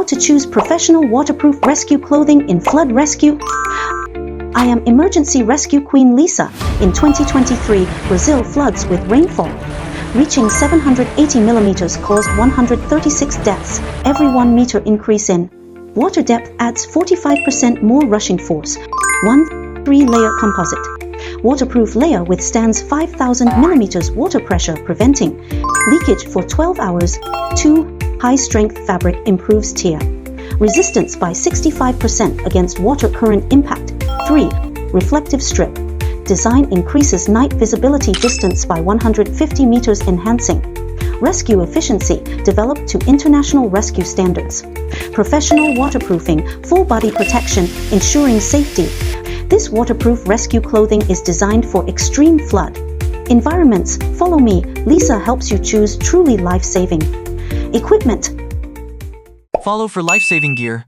How to choose professional waterproof rescue clothing in flood rescue. I am emergency rescue queen Lisa. In 2023, Brazil floods with rainfall reaching 780 millimeters caused 136 deaths. Every 1 meter increase in water depth adds 45% more rushing force. 1 3-layer composite waterproof layer withstands 5,000 millimeters water pressure, preventing leakage for 12 hours. 2 high-strength fabric improves tear resistance by 65% against water current impact. 3 reflective strip design increases night visibility distance by 150 meters, enhancing rescue efficiency, developed to international rescue standards. Professional waterproofing, full body protection, ensuring safety. This waterproof rescue clothing is designed for extreme flood environments. Follow me, Lisa helps you choose truly life-saving equipment. Follow for life-saving gear.